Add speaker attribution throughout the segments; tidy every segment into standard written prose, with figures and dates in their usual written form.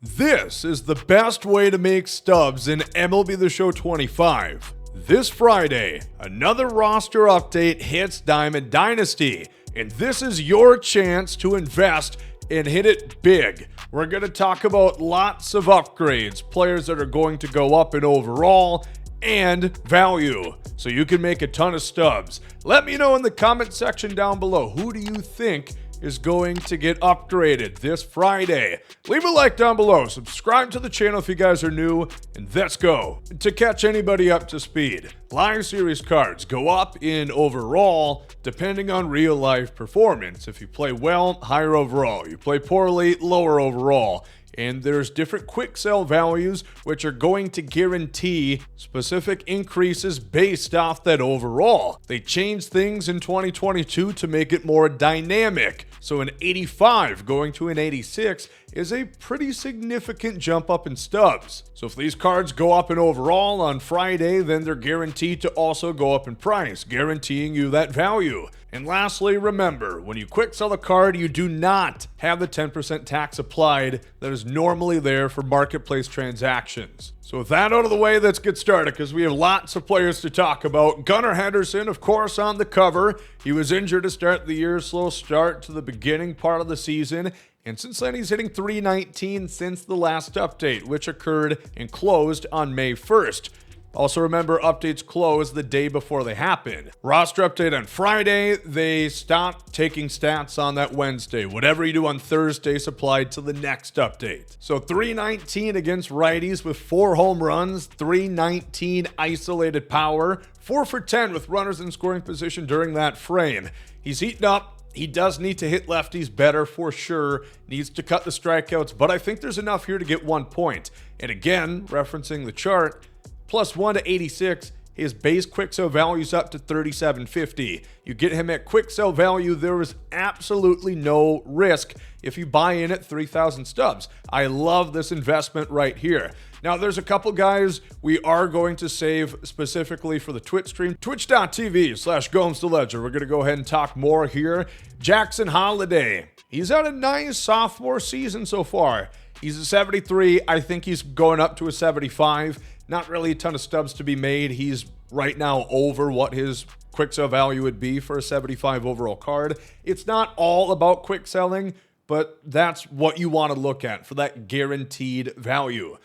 Speaker 1: This is the best way to make stubs in MLB The Show 25. This Friday, another roster update hits Diamond Dynasty, and this is your chance to invest and hit it big. We're going to talk about lots of upgrades, players that are going to go up in overall, and value, so you can make a ton of stubs. Let me know in the comment section down below, who do you think is going to get upgraded this Friday? Leave a like down below, subscribe to the channel if you guys are new, and let's go. To catch anybody up to speed, live series cards go up in overall depending on real life performance. If you play well, higher overall. You play poorly, lower overall. And there's different quick sell values which are going to guarantee specific increases based off that overall. They changed things in 2022 to make it more dynamic. So an 85 going to an 86 is a pretty significant jump up in stubs. So if these cards go up in overall on Friday, then they're guaranteed to also go up in price, guaranteeing you that value. And lastly, remember, when you quick sell a card, you do not have the 10% tax applied that is normally there for marketplace transactions. So with that out of the way, let's get started because we have lots of players to talk about. Gunnar Henderson, of course, on the cover. He was injured to start the year, slow start to the beginning part of the season. And since then, he's hitting .319 since the last update, which occurred and closed on May 1st. Also remember, updates close the day before they happen. Roster update on Friday, they stopped taking stats on that Wednesday. Whatever you do on Thursday is applied to the next update. So .319 against righties with 4 home runs, .319 isolated power, 4 for 10 with runners in scoring position during that frame. He's heating up. He does need to hit lefties better for sure, needs to cut the strikeouts, but I think there's enough here to get 1 point. And again, referencing the chart, +1 to 86, his base quick sell value's up to 37.50. You get him at quick sell value, there is absolutely no risk if you buy in at 3,000 stubs. I love this investment right here. Now, there's a couple guys we are going to save specifically for the Twitch stream. Twitch.tv/GomesDaLegend. We're going to go ahead and talk more here. Jackson Holliday. He's had a nice sophomore season so far. He's a 73. I think he's going up to a 75. Not really a ton of stubs to be made. He's right now over what his quick sell value would be for a 75 overall card. It's not all about quick selling, but that's what you want to look at for that guaranteed value.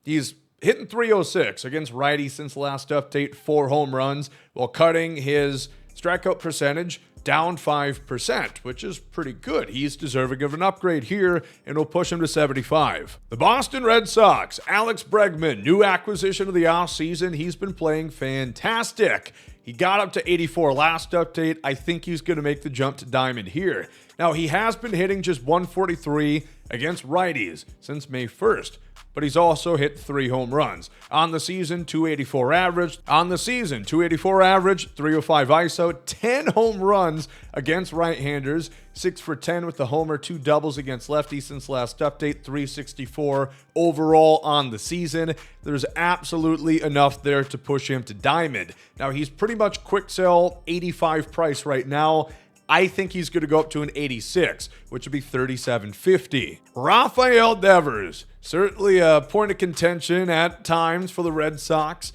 Speaker 1: He's hitting .306 against righty since the last update, 4 home runs, while cutting his strikeout percentage down 5%, which is pretty good. He's deserving of an upgrade here, and will push him to 75. The Boston Red Sox, Alex Bregman, new acquisition of the offseason. He's been playing fantastic. He got up to 84 last update. I think he's going to make the jump to Diamond here. Now, he has been hitting just .143 against righties since May 1st. But he's also hit 3 home runs. On the season, .284 average. On the season, .284 average, .305 ISO, 10 home runs against right-handers, 6 for 10 with the homer, 2 doubles against lefties since last update, .364 overall on the season. There's absolutely enough there to push him to Diamond. Now, he's pretty much quick sell 85 price right now. I think he's going to go up to an 86, which would be $37.50. Raphael Devers, certainly a point of contention at times for the Red Sox.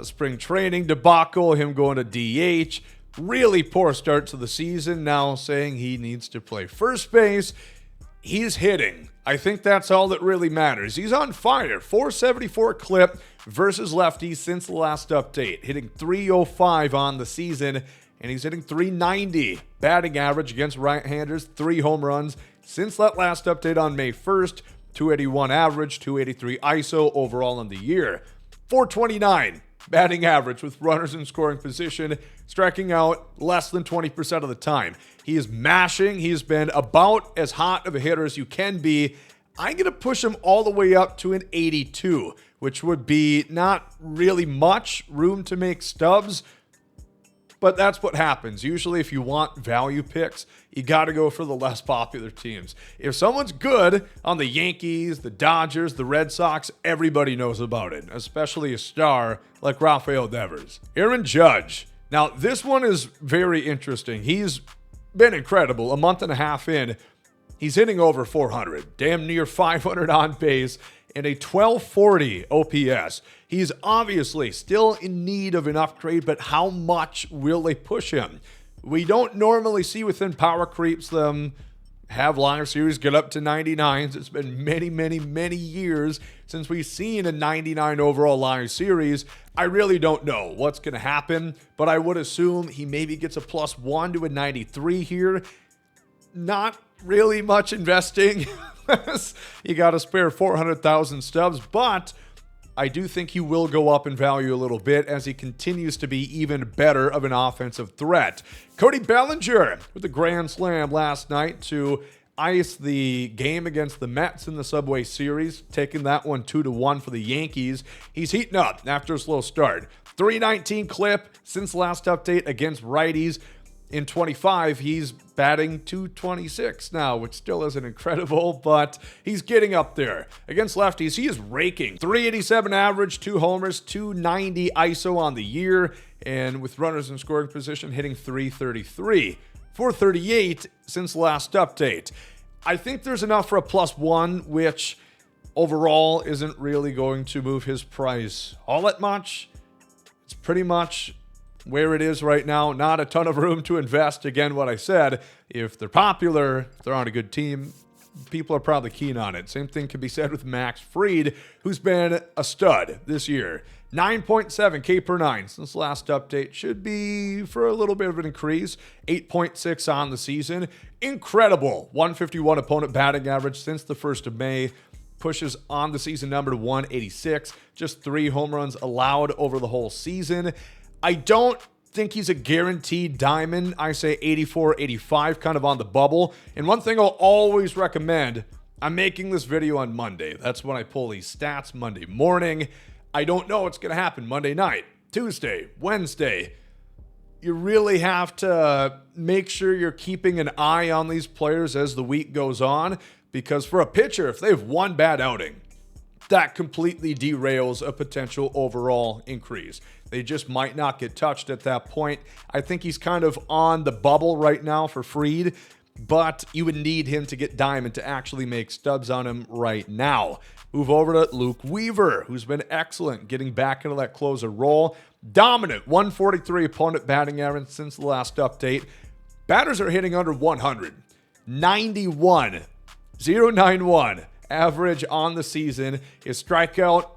Speaker 1: Spring training debacle, him going to DH. Really poor start to the season, now saying he needs to play first base. He's hitting. I think that's all that really matters. He's on fire. .474 clip versus lefties since the last update, hitting .305 on the season. And he's hitting .390 batting average against right-handers, 3 home runs since that last update on May 1st, .281 average, .283 ISO overall on the year. .429 batting average with runners in scoring position, striking out less than 20% of the time. He is mashing. He's been about as hot of a hitter as you can be. I'm going to push him all the way up to an 82, which would be not really much room to make stubs. But that's what happens. Usually if you want value picks, you got to go for the less popular teams. If someone's good on the Yankees, the Dodgers, the Red Sox, everybody knows about it, especially a star like Raphael Devers. Aaron Judge. Now, this one is very interesting. He's been incredible. A month and a half in, He's hitting over 400, damn near 500 on base, and a 1240 OPS. He's obviously still in need of an upgrade, but how much will they push him? We don't normally see within power creeps them have live series get up to 99s. It's been many, many, many years since we've seen a 99 overall live series. I really don't know what's going to happen, but I would assume he maybe gets a +1 to a 93 here. Not really much investing. You got to spare 400,000 stubs, but I do think he will go up in value a little bit as he continues to be even better of an offensive threat. Cody Bellinger with a grand slam last night to ice the game against the Mets in the Subway Series, taking that one 2-1 for the Yankees. He's heating up after a slow start. 319 clip since last update against righties. In 25, he's batting .226 now, which still isn't incredible, but he's getting up there. Against lefties, he is raking. 387 average, 2 homers, 290 ISO on the year, and with runners in scoring position, hitting .333. 438 since last update. I think there's enough for a +1, which overall isn't really going to move his price all that much. It's pretty much where it is right now. Not a ton of room to invest. Again, what I said, if they're popular, if they're on a good team, people are probably keen on it. Same thing can be said with Max Fried, who's been a stud this year. 9.7 K per 9 since last update. Should be for a little bit of an increase. 8.6 on the season. Incredible 151 opponent batting average since the 1st of May. Pushes on the season number to 186. Just 3 home runs allowed over the whole season. I don't think he's a guaranteed diamond. I say 84, 85, kind of on the bubble. And one thing I'll always recommend, I'm making this video on Monday. That's when I pull these stats, Monday morning. I don't know what's going to happen Monday night, Tuesday, Wednesday. You really have to make sure you're keeping an eye on these players as the week goes on, because for a pitcher, if they have one bad outing, that completely derails a potential overall increase. They just might not get touched at that point. I think he's kind of on the bubble right now for Fried, but you would need him to get diamond to actually make stubs on him right now. Move over to Luke Weaver, who's been excellent, getting back into that closer role. Dominant, 143 opponent batting average since the last update. Batters are hitting under 100. 91, 091 average on the season. His strikeout,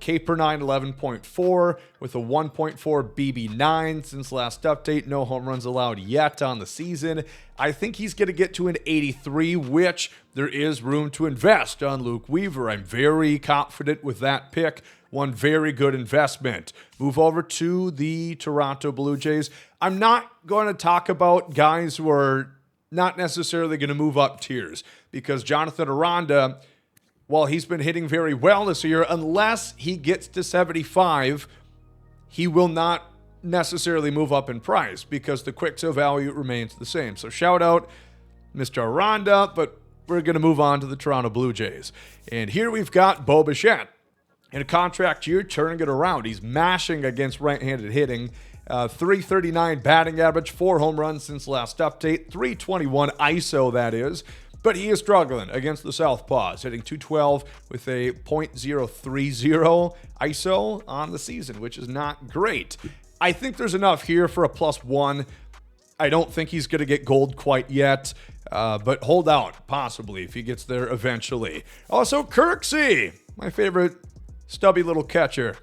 Speaker 1: K per 9, 11.4 with a 1.4 BB9 since last update. No home runs allowed yet on the season. I think he's going to get to an 83, which there is room to invest on Luke Weaver. I'm very confident with that pick. One very good investment. Move over to the Toronto Blue Jays. I'm not going to talk about guys who are not necessarily going to move up tiers, because Jonathan Aranda, while he's been hitting very well this year, unless he gets to 75, he will not necessarily move up in price because the quick sale value remains the same. So shout out Mr. Aranda, but we're going to move on to the Toronto Blue Jays. And here we've got Bo Bichette in a contract year, turning it around. He's mashing against right-handed hitting. 339 batting average, 4 home runs since last update, 321 ISO that is. But he is struggling against the Southpaws, hitting .212 with a .030 ISO on the season, which is not great. I think there's enough here for a +1. I don't think he's going to get gold quite yet, but hold out, possibly, if he gets there eventually. Also, Kirksey, my favorite stubby little catcher,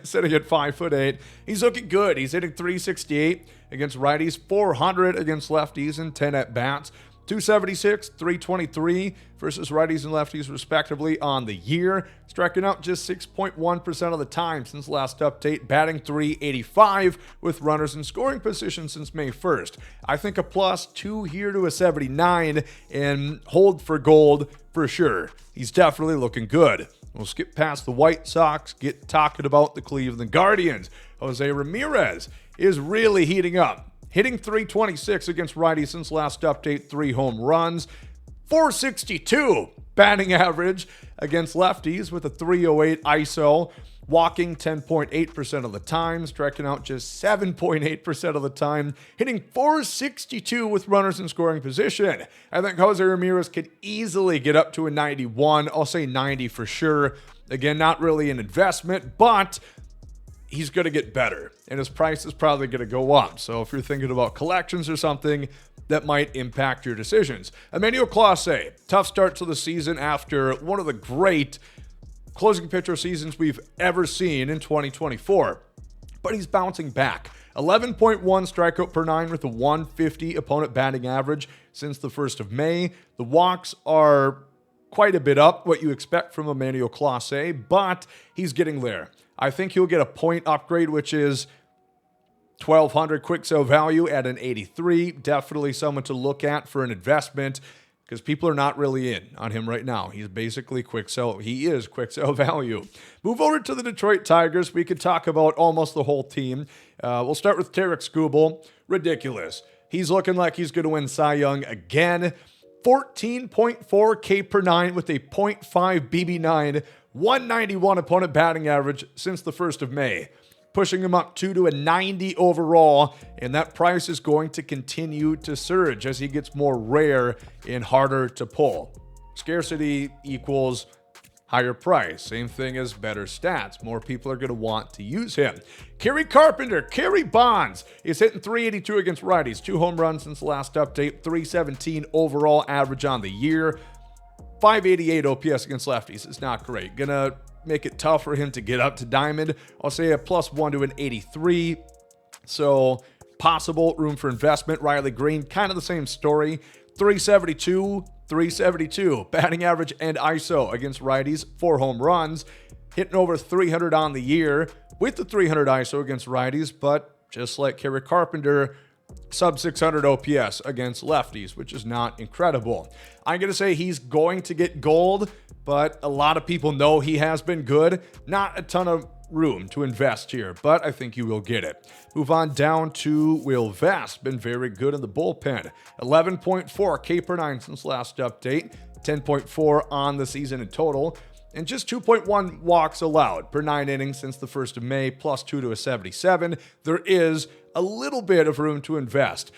Speaker 1: sitting at 5'8". He's looking good. He's hitting .368 against righties, .400 against lefties, and 10 at-bats. .276, .323 versus righties and lefties respectively on the year. Striking out just 6.1% of the time since last update. Batting .385 with runners in scoring position since May 1st. I think a +2 here to a 79 and hold for gold for sure. He's definitely looking good. We'll skip past the White Sox, get talking about the Cleveland Guardians. Jose Ramirez is really heating up. Hitting .326 against righties since last update, 3 home runs. .462 batting average against lefties with a .308 ISO. walking 10.8% of the time, striking out just 7.8% of the time, hitting .462 with runners in scoring position. I think Jose Ramirez could easily get up to a 91. I'll say 90 for sure. Again, not really an investment, but he's going to get better, and his price is probably going to go up. So if you're thinking about collections or something, that might impact your decisions. Emmanuel Clase, tough start to the season after one of the great closing pitcher seasons we've ever seen in 2024. But he's bouncing back. 11.1 strikeout per nine with a 150 opponent batting average since the 1st of May. The walks are quite a bit up, what you expect from Emmanuel Clase, but he's getting there. I think he'll get a point upgrade, which is 1,200 quick sell value at an 83. Definitely someone to look at for an investment, because people are not really in on him right now. He's basically quick sell. He is quick sell value. Move over to the Detroit Tigers. We could talk about almost the whole team. We'll start with Tarik Skubal. Ridiculous. He's looking like he's going to win Cy Young again. 14.4 K per nine with a .5 BB9, 191 opponent batting average since the 1st of May. Pushing him up to a 90 overall, and that price is going to continue to surge as he gets more rare and harder to pull. Scarcity equals higher price. Same thing as better stats. More people are going to want to use him. Kerry Carpenter, Kerry Bonds is hitting .382 against righties. 2 home runs since the last update. .317 overall average on the year. .588 OPS against lefties. It's not great. Gonna make it tough for him to get up to Diamond. I'll say a +1 to an 83. So possible room for investment. Riley Green, kind of the same story. .372 batting average and ISO against righties. 4 home runs. Hitting over 300 on the year with the 300 ISO against righties. But just like Kerry Carpenter, sub 600 OPS against lefties, which is not incredible. I'm going to say he's going to get gold, but a lot of people know he has been good. Not a ton of room to invest here, but I think you will get it. Move on down to Will Vest. Been very good in the bullpen. 11.4 K per nine since last update. 10.4 on the season in total. And just 2.1 walks allowed per 9 innings since the 1st of May, +2 to a 77. There is a little bit of room to invest.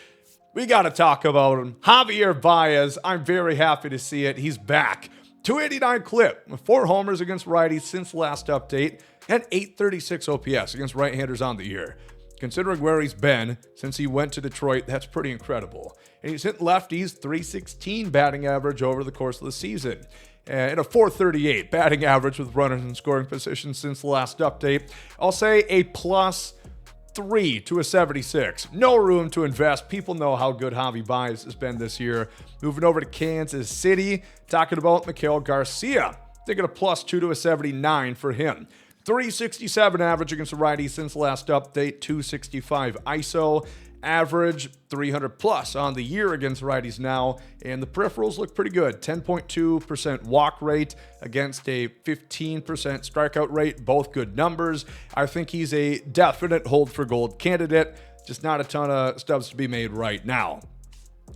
Speaker 1: We got to talk about him. Javier Baez, I'm very happy to see it. He's back. 289 clip, 4 homers against righties since last update, and 836 OPS against right-handers on the year. Considering where he's been since he went to Detroit, that's pretty incredible. And he's hit lefties, .316 batting average over the course of the season. And a .438 batting average with runners in scoring position since the last update. I'll say a +3 to a 76. No room to invest. People know how good Javy Baez has been this year. Moving over to Kansas City, talking about Miguel Garcia. Taking a +2 to a 79 for him. .367 average against the righty since last update. .265 ISO. Average 300 plus on the year against righties now, and the peripherals look pretty good. 10.2% walk rate against a 15% strikeout rate, both good numbers. I think he's a definite hold for gold candidate, just not a ton of stubs to be made right now.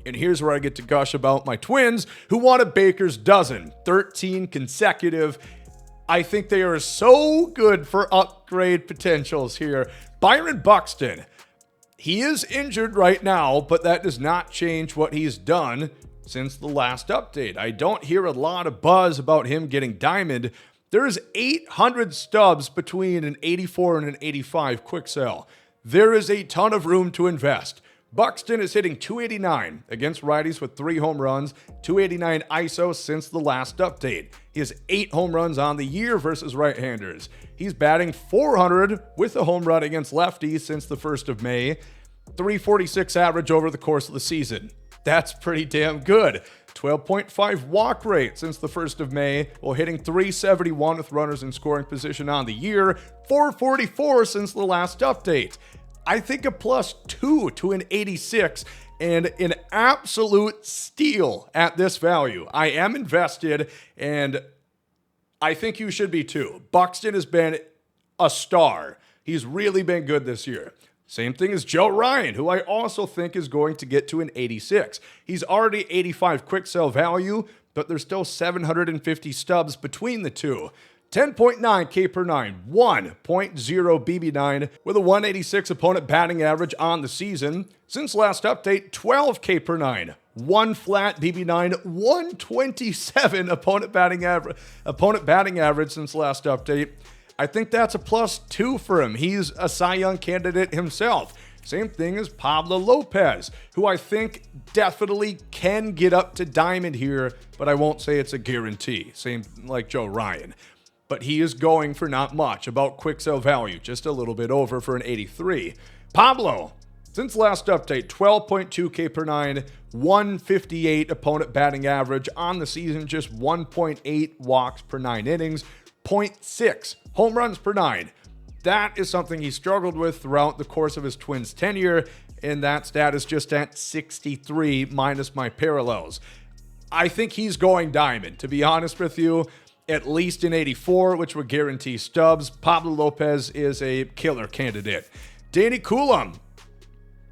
Speaker 1: And here's where I get to gush about my Twins, who won a baker's dozen, 13 consecutive. I think they are so good for upgrade potentials here. Byron Buxton. He is injured right now, but that does not change what he's done since the last update. I don't hear a lot of buzz about him getting diamond. There's 800 stubs between an 84 and an 85 quick sell. There is a ton of room to invest. Buxton is hitting .289 against righties with 3 home runs, .289 ISO since the last update. He has 8 home runs on the year versus right-handers. He's batting .400 with a home run against lefties since the 1st of May. .346 average over the course of the season. That's pretty damn good. 12.5 walk rate since the 1st of May, while hitting .371 with runners in scoring position on the year. .444 since the last update. I think a +2 to an 86 and an absolute steal at this value. I am invested, and I think you should be too. Buxton has been a star. He's really been good this year. Same thing as Joe Ryan, who I also think is going to get to an 86. He's already 85 quick sell value, but there's still 750 stubs between the two. 10.9 K per nine, 1.0 BB9 with a 186 opponent batting average on the season. Since last update, 12 K per nine, 1 flat BB9, 127 opponent batting average since last update. I think that's a +2 for him. He's a Cy Young candidate himself. Same thing as Pablo Lopez, who I think definitely can get up to diamond here, but I won't say it's a guarantee. Same like Joe Ryan. But he is going for not much, about quick sell value, just a little bit over for an 83. Pablo, since last update, 12.2 K per nine, 158 opponent batting average on the season, just 1.8 walks per 9 innings, 0.6 home runs per 9. That is something he struggled with throughout the course of his Twins tenure, and that stat is just at 63 minus my parallels. I think he's going diamond, to be honest with you. At least an 84, which would guarantee stubs. Pablo Lopez is a killer candidate. Danny Coulomb,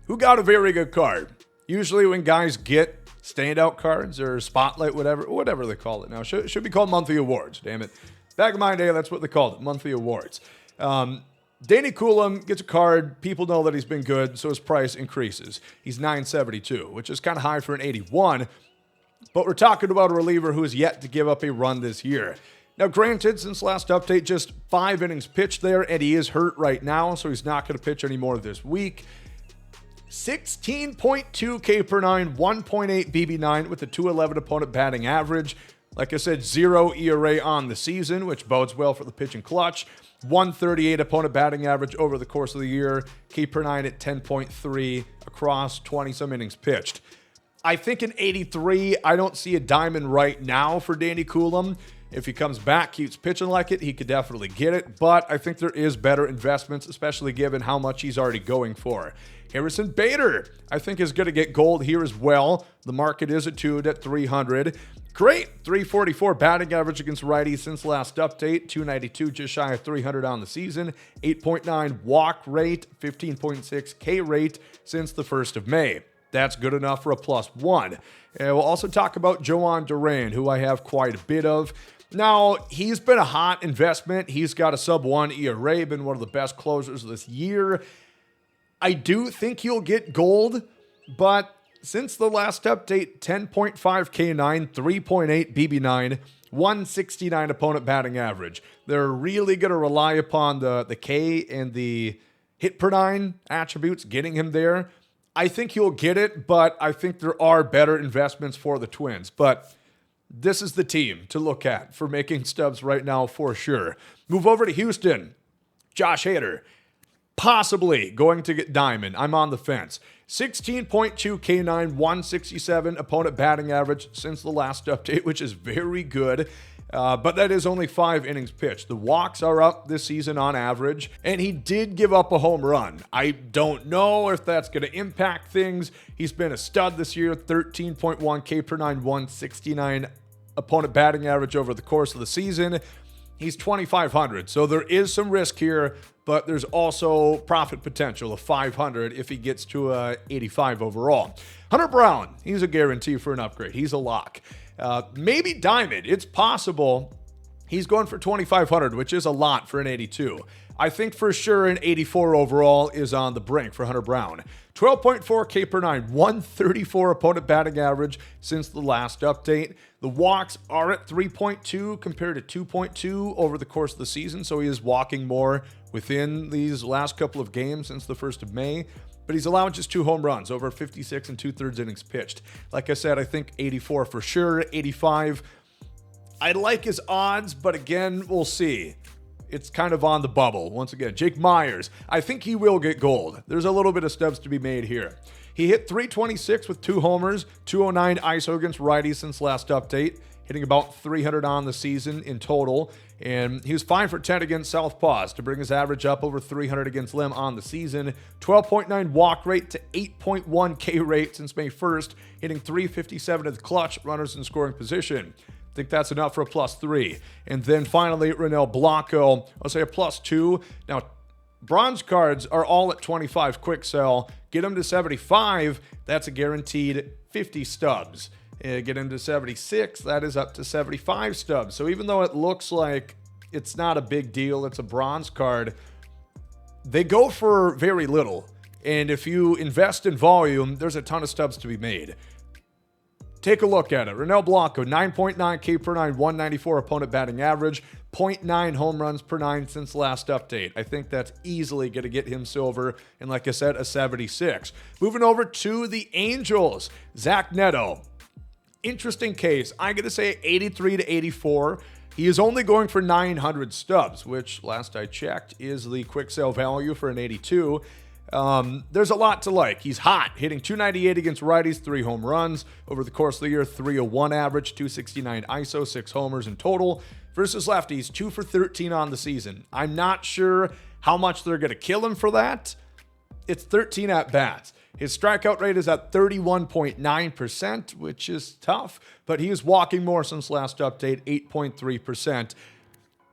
Speaker 1: who got a very good card. Usually when guys get standout cards or spotlight, whatever they call it now. Should be called monthly awards, damn it. Back in my day, that's what they called it, monthly awards. Danny Coulomb gets a card. People know that he's been good, so his price increases. He's $972, which is kind of high for an 81. But we're talking about a reliever who is yet to give up a run this year. Now, granted, since last update, just 5 innings pitched there, and he is hurt right now, so he's not going to pitch anymore this week. 16.2 K per nine, 1.8 BB9 with a 211 opponent batting average. Like I said, 0 ERA on the season, which bodes well for the pitching clutch. 138 opponent batting average over the course of the year. K per nine at 10.3 across 20-some innings pitched. I think an 83, I don't see a diamond right now for Danny Coulomb. If he comes back, keeps pitching like it, he could definitely get it. But I think there is better investments, especially given how much he's already going for. Harrison Bader, I think, is going to get gold here as well. The market is attuned at 300. Great 344 batting average against righties since last update. 292, just shy of 300 on the season. 8.9 walk rate, 15.6 K rate since the 1st of May. That's good enough for a +1. And we'll also talk about Jhoan Duran, who I have quite a bit of. Now, he's been a hot investment. He's got a sub-1 ERA, been one of the best closers this year. I do think he'll get gold, but since the last update, 10.5 K9, 3.8 BB9, 169 opponent batting average. They're really going to rely upon the K and the hit per 9 attributes, getting him there. I think he'll get it, but I think there are better investments for the Twins. But this is the team to look at for making stubs right now for sure. Move over to Houston. Josh Hader, possibly going to get diamond. I'm on the fence. 16.2 K9, 167 opponent batting average since the last update, which is very good. But that is only 5 innings pitched. The walks are up this season on average, and he did give up a home run. I don't know if that's going to impact things. He's been a stud this year, 13.1 K per 9, 169 opponent batting average over the course of the season. He's 2,500, so there is some risk here, but there's also profit potential of 500 if he gets to 85 overall. Hunter Brown, he's a guarantee for an upgrade. He's a lock. Maybe diamond. It's possible. He's going for 2,500, which is a lot for an 82. I think for sure an 84 overall is on the brink for Hunter Brown. 12.4 K per 9, 134 opponent batting average since the last update. The walks are at 3.2 compared to 2.2 over the course of the season, so he is walking more within these last couple of games since the 1st of May. But he's allowed just 2 home runs over 56 and 2/3 innings pitched. Like I said, I think 84 for sure. 85, I like his odds, but again, we'll see. It's kind of on the bubble. Once again, Jake Myers, I think he will get gold. There's a little bit of steps to be made here. He hit 326 with 2 homers, 209 ISO against righties since last update, hitting about 300 on the season in total. And he was 5 for 10 against southpaws to bring his average up over 300 against them on the season. 12.9 walk rate to 8.1 K rate since May 1st, hitting 357 at the clutch, runners in scoring position. I think that's enough for a +3. And then finally, Ronel Blanco, I'll say a +2. Now, bronze cards are all at 25 quick sell. Get him to 75, that's a guaranteed 50 stubs. Get him to 76, that is up to 75 stubs. So even though it looks like it's not a big deal. It's a bronze card. They go for very little. And if you invest in volume, there's a ton of stubs to be made. Take a look at it. Ronel Blanco, 9.9 K per 9, 194 opponent batting average, 0.9 home runs per 9 since last update. I think that's easily going to get him silver, and like I said, a 76. Moving over to the Angels, Zach Neto. Interesting case. I'm going to say 83 to 84. He is only going for 900 stubs, which last I checked is the quick sale value for an 82. There's a lot to like. He's hot, hitting 298 against righties, 3 home runs. Over the course of the year, 301 average, 269 ISO, 6 homers in total. Versus lefties, 2 for 13 on the season. I'm not sure how much they're going to kill him for that. It's 13 at-bats. His strikeout rate is at 31.9%, which is tough, but he is walking more since last update, 8.3%.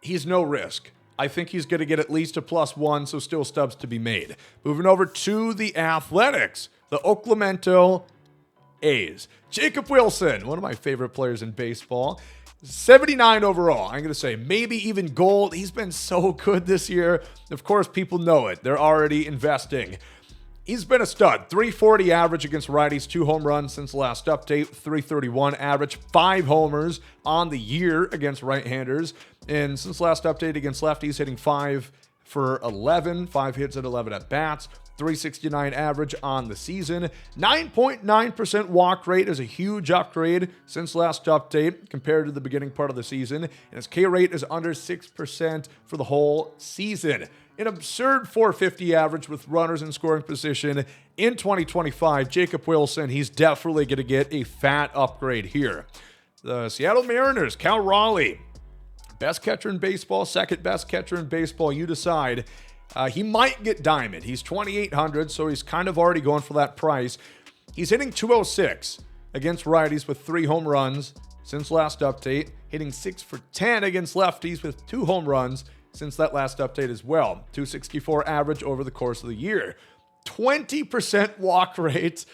Speaker 1: He's no risk. I think he's going to get at least a +1, so still stubs to be made. Moving over to the Athletics, the Oaklamento A's. Jacob Wilson, one of my favorite players in baseball. 79 overall. I'm going to say maybe even gold. He's been so good this year. Of course, people know it. They're already investing. He's been a stud. 340 average against righties, 2 home runs since last update, 331 average, 5 homers on the year against right-handers. And since last update against lefties, hitting 5 for 11, 5 hits and 11 at-bats, 369 average on the season. 9.9% walk rate is a huge upgrade since last update compared to the beginning part of the season. And his K rate is under 6% for the whole season. An absurd 450 average with runners in scoring position in 2025. Jacob Wilson, he's definitely going to get a fat upgrade here. The Seattle Mariners, Cal Raleigh, best catcher in baseball, second best catcher in baseball, you decide. He might get diamond. He's 2,800, so he's kind of already going for that price. He's hitting 206 against righties with 3 home runs since last update, hitting 6 for 10 against lefties with 2 home runs since that last update as well. 264 average over the course of the year. 20% walk rate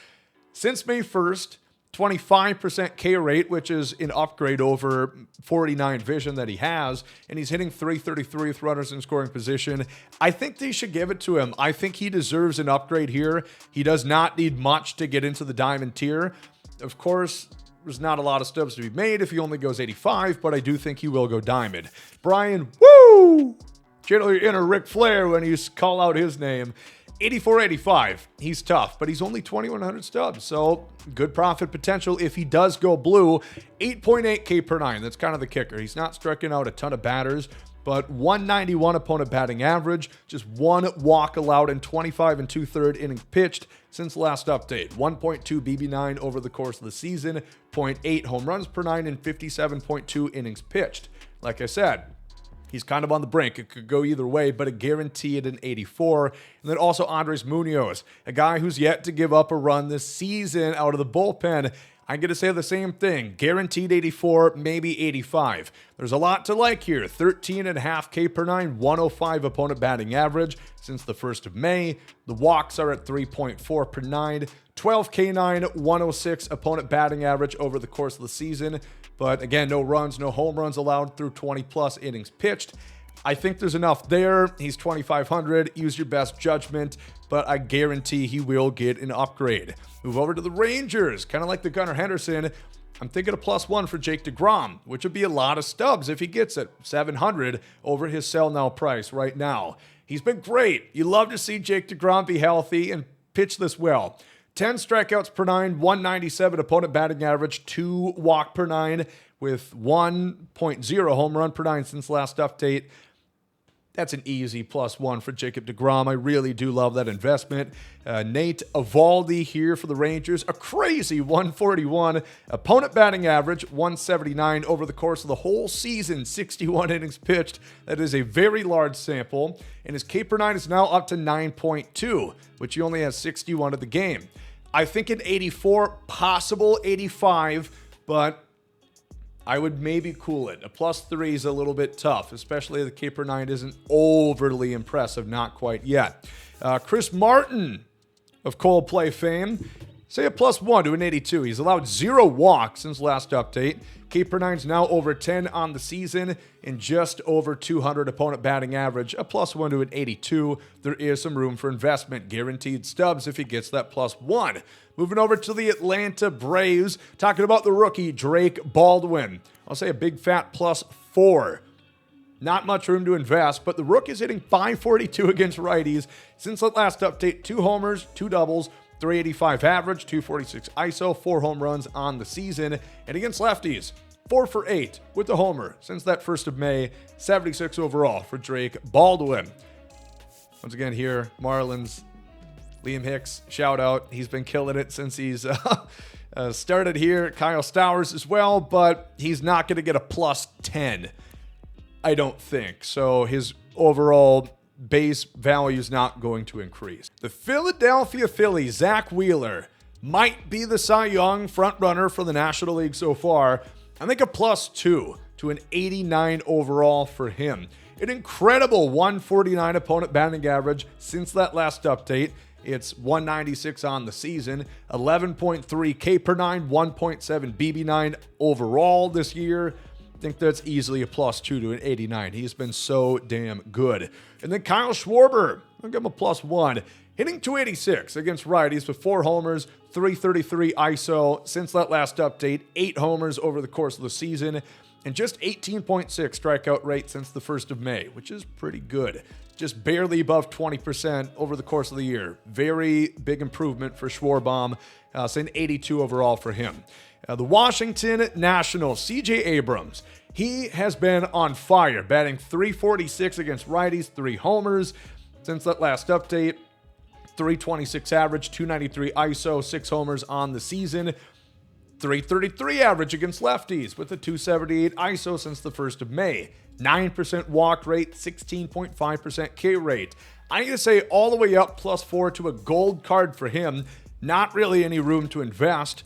Speaker 1: since May 1st. 25% K rate, which is an upgrade over 49 vision that he has. And he's hitting 333 with runners in scoring position. I think they should give it to him. I think he deserves an upgrade here. He does not need much to get into the diamond tier. Of course, there's not a lot of stubs to be made if he only goes 85, but I do think he will go diamond. Brian, woo! Channel your inner Ric Flair when you call out his name. 84-85. He's tough, but he's only 2,100 stubs, so good profit potential if he does go blue. 8.8 K per 9. That's kind of the kicker. He's not striking out a ton of batters, but 191 opponent batting average, just 1 walk allowed in 25 2/3 innings pitched since last update. 1.2 BB9 over the course of the season, 0.8 home runs per 9 and 57.2 innings pitched. Like I said, he's kind of on the brink. It could go either way, but a guaranteed an 84. And then also Andres Munoz, a guy who's yet to give up a run this season out of the bullpen. I'm going to say the same thing. Guaranteed 84, maybe 85. There's a lot to like here. 13.5 K per 9, 105 opponent batting average since the 1st of May. The walks are at 3.4 per 9. 12 K9, 106 opponent batting average over the course of the season. But again, no runs, no home runs allowed through 20-plus innings pitched. I think there's enough there. He's 2,500. Use your best judgment, but I guarantee he will get an upgrade. Move over to the Rangers. Kind of like the Gunnar Henderson. I'm thinking a +1 for Jake DeGrom, which would be a lot of stubs if he gets it. 700 over his sell now price right now. He's been great. You love to see Jake DeGrom be healthy and pitch this well. 10 strikeouts per 9, 197 opponent batting average, 2 walk per 9 with 1.0 home run per 9 since last update. That's an easy +1 for Jacob DeGrom. I really do love that investment. Nate Eovaldi here for the Rangers. A crazy 141. Opponent batting average, 179 over the course of the whole season. 61 innings pitched. That is a very large sample. And his K per 9 is now up to 9.2, which he only has 61 of the game. I think an 84, possible 85, but I would maybe cool it. A +3 is a little bit tough, especially the K per 9 isn't overly impressive, not quite yet. Chris Martin of Coldplay fame, say a +1 to an 82. He's allowed 0 walks since last update. K per 9's now over 10 on the season and just over 200 opponent batting average. A +1 to an 82. There is some room for investment. Guaranteed stubs if he gets that +1. Moving over to the Atlanta Braves, talking about the rookie Drake Baldwin. I'll say a big fat +4. Not much room to invest, but the rookie's hitting .542 against righties. Since the last update, 2 homers, 2 doubles, 385 average, 246 ISO, 4 home runs on the season. And against lefties, 4 for 8 with the homer since that 1st of May, 76 overall for Drake Baldwin. Once again here, Marlins, Liam Hicks, shout out. He's been killing it since he's started here. Kyle Stowers as well, but he's not going to get a +10, I don't think. So his overall base value is not going to increase. The Philadelphia Phillies, Zach Wheeler, might be the Cy Young frontrunner for the National League so far. I think a +2 to an 89 overall for him. An incredible 149 opponent batting average since that last update. It's 196 on the season, 11.3 K per 9, 1.7 BB9 overall this year. I think that's easily a +2 to an 89. He's been so damn good. And then Kyle Schwarber, I'll give him a +1. Hitting .286 against righties with 4 homers, 333 ISO since that last update, 8 homers over the course of the season, and just 18.6 strikeout rate since the 1st of May, which is pretty good. Just barely above 20% over the course of the year. Very big improvement for Schwarbaum, saying 82 overall for him. The Washington Nationals, CJ Abrams, he has been on fire, batting .346 against righties, 3 homers since that last update, 326 average, 293 ISO, 6 homers on the season, 333 average against lefties with a 278 ISO since the 1st of May, 9% walk rate, 16.5% K rate. I'm going to say all the way up +4 to a gold card for him. Not really any room to invest.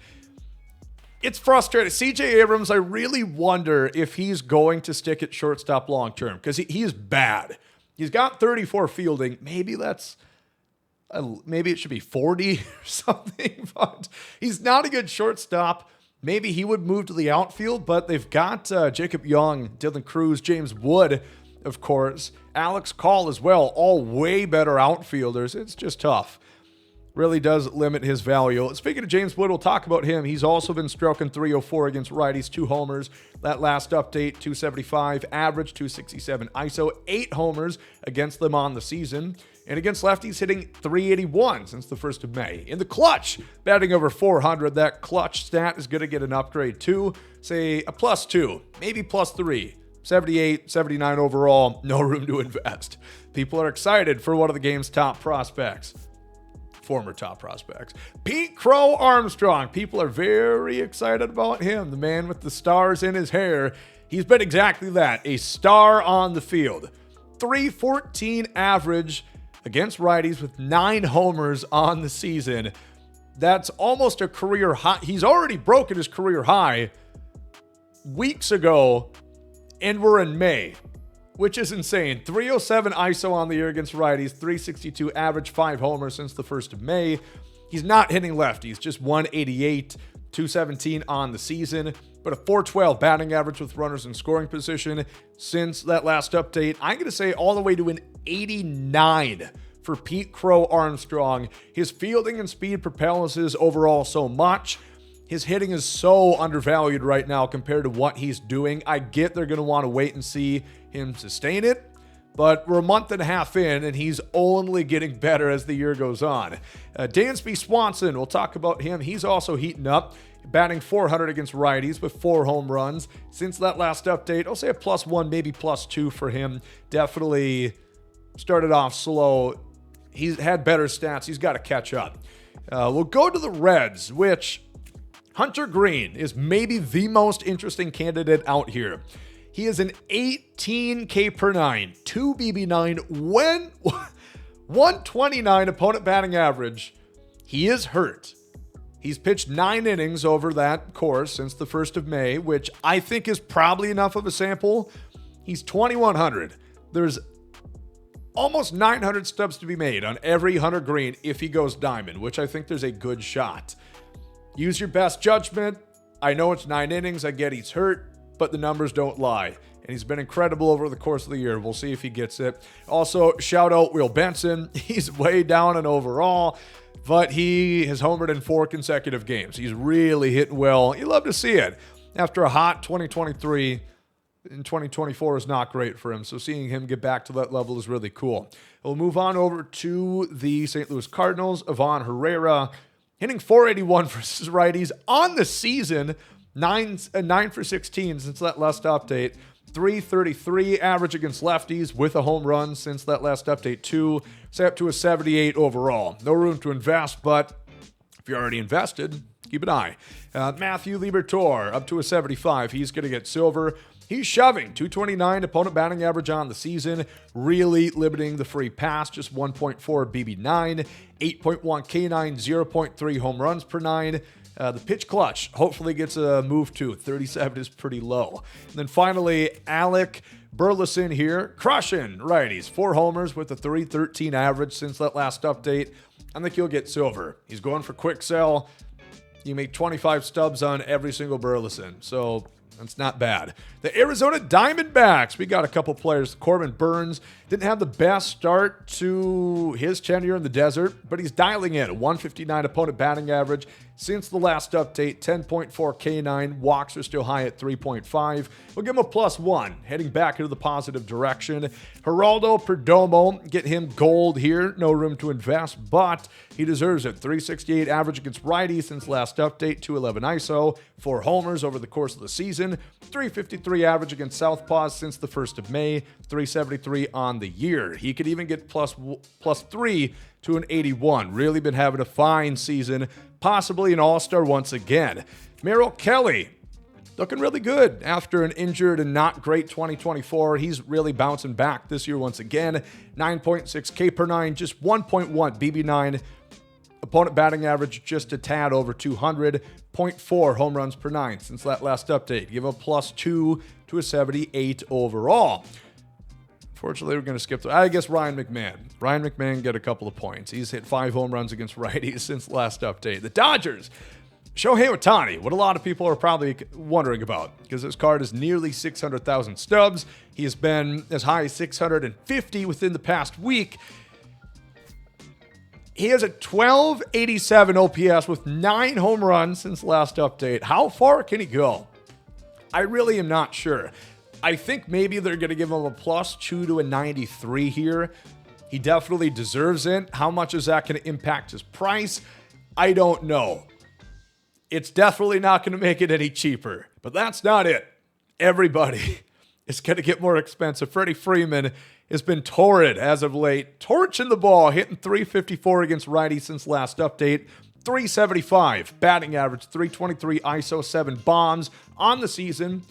Speaker 1: It's frustrating. CJ Abrams, I really wonder if he's going to stick at shortstop long term because he is bad. He's got 34 fielding. Maybe it should be 40 or something, but he's not a good shortstop. Maybe he would move to the outfield, but they've got Jacob Young, Dylan Cruz, James Wood, of course, Alex Call as well, all way better outfielders. It's just tough. Really does limit his value. Speaking of James Wood, we'll talk about him. He's also been stroking .304 against righties, 2 homers. That last update, 275 average, 267 ISO, 8 homers against them on the season. And against lefties, hitting .381 since the 1st of May. In the clutch, batting over .400. That clutch stat is going to get an upgrade too. Say a +2, maybe +3. 78, 79 overall, no room to invest. People are excited for one of the game's top prospects. Former top prospects. Pete Crow-Armstrong. People are very excited about him. The man with the stars in his hair. He's been exactly that, a star on the field. .314 average against righties with 9 homers on the season. That's almost a career high. He's already broken his career high weeks ago, and we're in May, which is insane. 307 ISO on the year against righties, 362 average, 5 homers since the 1st of May. He's not hitting lefties, just 188, 217 on the season, but a .412 batting average with runners in scoring position since that last update. I'm going to say all the way to an 89 for Pete Crow-Armstrong. His fielding and speed propels his overall so much. His hitting is so undervalued right now compared to what he's doing. I get they're going to want to wait and see him sustain it, but we're a month and a half in, and he's only getting better as the year goes on. Dansby Swanson, we'll talk about him. He's also heating up, batting .400 against righties with 4 home runs. Since that last update, I'll say a +1, maybe +2 for him. Definitely started off slow. He's had better stats. He's got to catch up. We'll go to the Reds, which Hunter Green is maybe the most interesting candidate out here. He is an 18 K per 9, 2 BB9, 129 opponent batting average. He is hurt. He's pitched 9 innings over that course since the 1st of May, which I think is probably enough of a sample. He's 2,100. There's almost 900 stubs to be made on every Hunter Green if he goes diamond, which I think there's a good shot. Use your best judgment. I know it's 9 innings. I get he's hurt, but the numbers don't lie. And he's been incredible over the course of the year. We'll see if he gets it. Also, shout out Will Benson. He's way down in overall, but he has homered in 4 consecutive games. He's really hitting well. You love to see it. After a hot 2023, in 2024 is not great for him. So seeing him get back to that level is really cool. We'll move on over to the St. Louis Cardinals. Ivan Herrera hitting .481 versus righties on the season. 9 for 16 since that last update. .333 average against lefties with a home run since that last update too. Say up to a 78 overall. No room to invest, but if you're already invested, keep an eye. Matthew Liberatore up to a 75. He's going to get silver. He's shoving. .229 opponent batting average on the season, really limiting the free pass, just 1.4 BB9, 8.1 K9, 0.3 home runs per 9. The pitch clutch hopefully gets a move too. 37 is pretty low. And then finally, Alec Burleson here, crushing righties. 4 homers with a .313 average since that last update. I think he'll get silver. He's going for quick sell. You make 25 stubs on every single Burleson. So that's not bad. The Arizona Diamondbacks. We got a couple players. Corbin Burns didn't have the best start to his tenure in the desert, but he's dialing in. 159 opponent batting average since the last update. 10.4 K9. Walks are still high at 3.5. We'll give him a +1, heading back into the positive direction. Geraldo Perdomo, get him gold here. No room to invest, but he deserves it. 368 average against righties since last update. 211 ISO. 4 homers over the course of the season. 353 average against southpaws since the 1st of May. 373 on the year. He could even get +3 to an 81. Really been having a fine season. Possibly an all-star once again. Merrill Kelly, looking really good after an injured and not great 2024. He's really bouncing back this year once again. 9.6 K per 9, just 1.1 BB9. Opponent batting average just a tad over 200. 0.4 home runs per 9 since that last update. Give him a +2 to a 78 overall. Fortunately, we're going to skip to, I guess, Ryan McMahon. Ryan McMahon get a couple of points. He's hit 5 home runs against righties since the last update. The Dodgers, Shohei Ohtani, what a lot of people are probably wondering about, because his card is nearly 600,000 stubs. He has been as high as 650 within the past week. He has a 1287 OPS with 9 home runs since last update. How far can he go? I really am not sure. I think maybe they're going to give him a +2 to a 93 here. He definitely deserves it. How much is that going to impact his price? I don't know. It's definitely not going to make it any cheaper. But that's not it. Everybody is going to get more expensive. Freddie Freeman has been torrid as of late. Torching the ball, hitting .354 against righties since last update. .375 batting average, .323 ISO, 7 bombs on the season.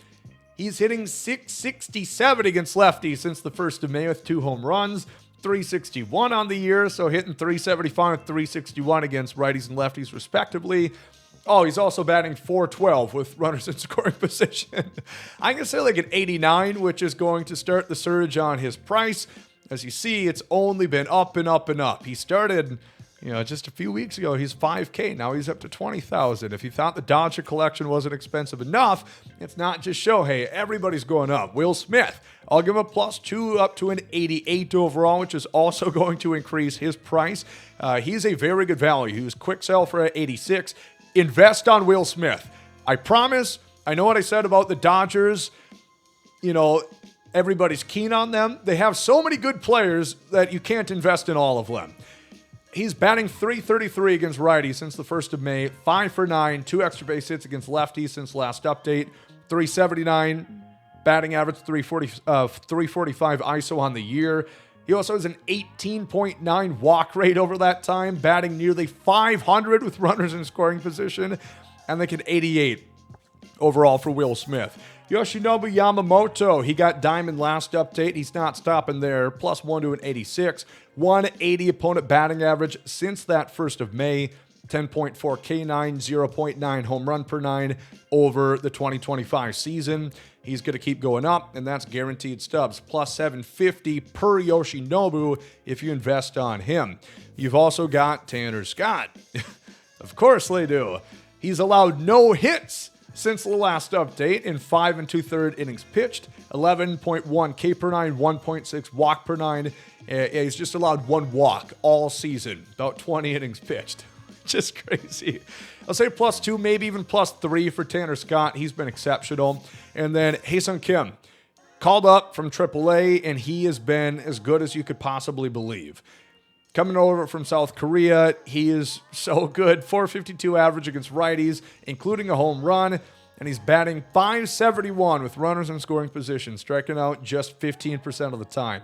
Speaker 1: He's hitting .667 against lefties since the 1st of May with 2 home runs. .361 on the year, so hitting .375 and .361 against righties and lefties respectively. Oh, he's also batting .412 with runners in scoring position. I'm going to say like an 89, which is going to start the surge on his price. As you see, it's only been up and up and up. He started, just a few weeks ago, he's 5K. Now he's up to 20,000. If you thought the Dodger collection wasn't expensive enough, it's not just Shohei. Everybody's going up. Will Smith, I'll give him a +2 up to an 88 overall, which is also going to increase his price. He's a very good value. He was quick sell for 86. Invest on Will Smith. I promise. I know what I said about the Dodgers. Everybody's keen on them. They have so many good players that you can't invest in all of them. He's batting .333 against righties since the 1st of May. 5 for 9, 2 extra base hits against lefties since last update. .379 batting average, 345 ISO on the year. He also has an 18.9 walk rate over that time, batting nearly 500 with runners in scoring position, and like an 88 overall for Will Smith. Yoshinobu Yamamoto, he got diamond last update. He's not stopping there. +1 to an 86. 180 opponent batting average since that 1st of May. 10.4 K9, 0.9 home run per nine over the 2025 season. He's going to keep going up, and that's guaranteed stubs. Plus 750 per Yoshinobu if you invest on him. You've also got Tanner Scott. Of course they do. He's allowed no hits since the last update in 5 2/3 innings pitched, 11.1 K per nine, 1.6 walk per nine. He's just allowed one walk all season, about 20 innings pitched. Just crazy. I'll say +2, maybe even +3 for Tanner Scott. He's been exceptional. And then Ha-Seong Kim, called up from AAA, and he has been as good as you could possibly believe. Coming over from South Korea, he is so good. .452 average against righties, including a home run. And he's batting .571 with runners in scoring position, striking out just 15% of the time.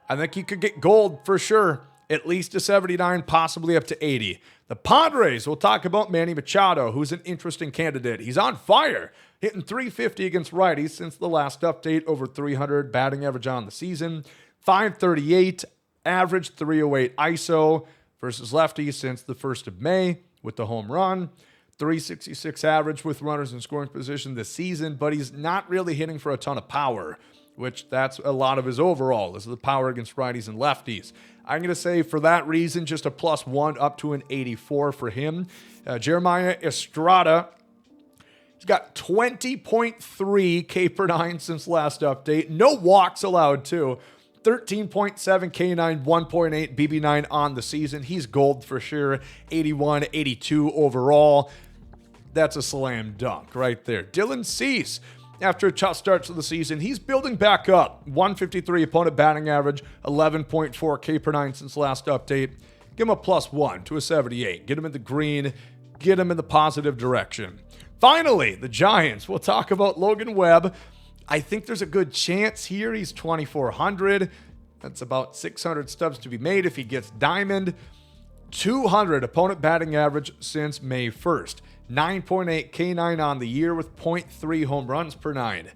Speaker 1: I think he could get gold for sure. At least a 79, possibly up to 80. The Padres, we'll talk about Manny Machado, who's an interesting candidate. He's on fire, hitting .350 against righties since the last update, over .300 batting average on the season. .538 average, .308 ISO versus lefties since the 1st of May with the home run. .366 average with runners in scoring position this season, but he's not really hitting for a ton of power, which that's a lot of his overall. This is the power against righties and lefties. I'm going to say for that reason, just a +1 up to an 84 for him. Jeremiah Estrada, he's got 20.3 K per nine since last update. No walks allowed too. 13.7 K9, 1.8 BB9 on the season. He's gold for sure. 81, 82 overall. That's a slam dunk right there. Dylan Cease, after a tough start to the season, he's building back up. 153 opponent batting average, 11.4 K per nine since last update. Give him a +1 to a 78. Get him in the green. Get him in the positive direction. Finally, the Giants. We'll talk about Logan Webb. I think there's a good chance here. He's 2,400. That's about 600 stubs to be made if he gets diamond. 200 opponent batting average since May 1st. 9.8 K9 on the year with .3 home runs per nine.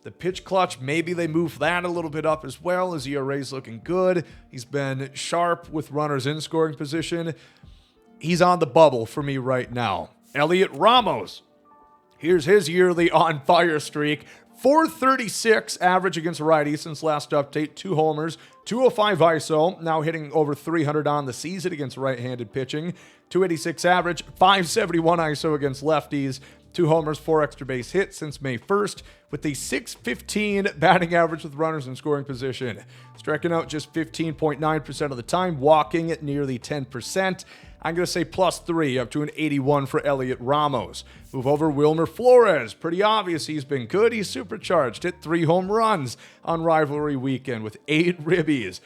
Speaker 1: The pitch clutch, maybe they move that a little bit up as well. His ERA's looking good. He's been sharp with runners in scoring position. He's on the bubble for me right now. Elliot Ramos. Here's his yearly on-fire streak. .436 average against righties since last update. 2 homers, 205 ISO, now hitting over 300 on the season against right-handed pitching. 286 average, 571 ISO against lefties. 2 homers, 4 extra base hits since May 1st, with a 615 batting average with runners in scoring position. Striking out just 15.9% of the time, walking at nearly 10%. I'm going to say +3 up to an 81 for Elliot Ramos. Move over Wilmer Flores. Pretty obvious he's been good. He's supercharged. Hit 3 home runs on rivalry weekend with 8 ribbies.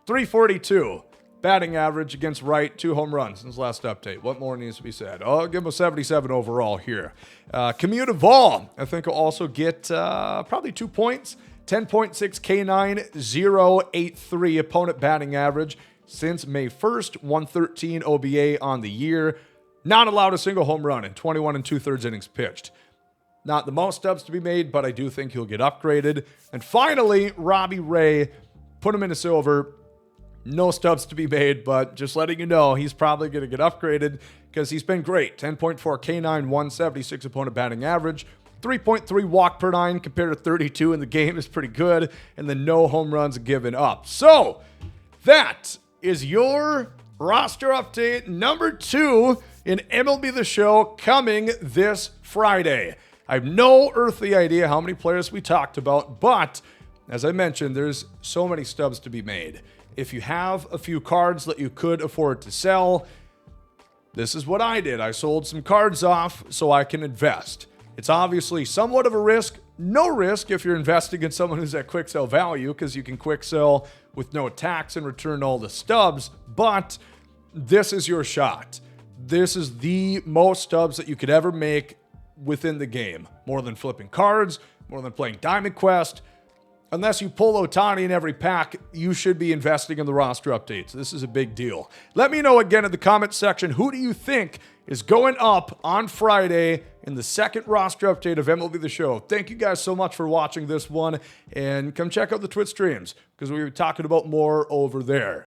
Speaker 1: .342 batting average against right. 2 home runs since last update. What more needs to be said? I'll give him a 77 overall here. Commute Vol, I think will also get probably 2 points. 10.6 K9, 0.83 opponent batting average since May 1st, 113 OBA on the year. Not allowed a single home run in 21 2/3 innings pitched. Not the most stubs to be made, but I do think he'll get upgraded. And finally, Robbie Ray, put him into silver. No stubs to be made, but just letting you know, he's probably going to get upgraded because he's been great. 10.4 K9, 176 opponent batting average. 3.3 walk per nine compared to 32 in the game is pretty good. And then no home runs given up. So that is your roster update number 2 in MLB The Show coming this Friday. I have no earthly idea how many players we talked about, but as I mentioned, there's so many stubs to be made. If you have a few cards that you could afford to sell, this is what I did. I sold some cards off so I can invest. It's obviously somewhat of a risk. No risk if you're investing in someone who's at quick sell value because you can quick sell with no tax and return all the stubs, but this is your shot. This is the most stubs that you could ever make within the game. More than flipping cards, more than playing Diamond Quest. Unless you pull Ohtani in every pack, you should be investing in the roster updates. This is a big deal. Let me know again in the comments section, who do you think is going up on Friday in the second roster update of MLB The Show? Thank you guys so much for watching this one, and come check out the Twitch streams because we were talking about more over there.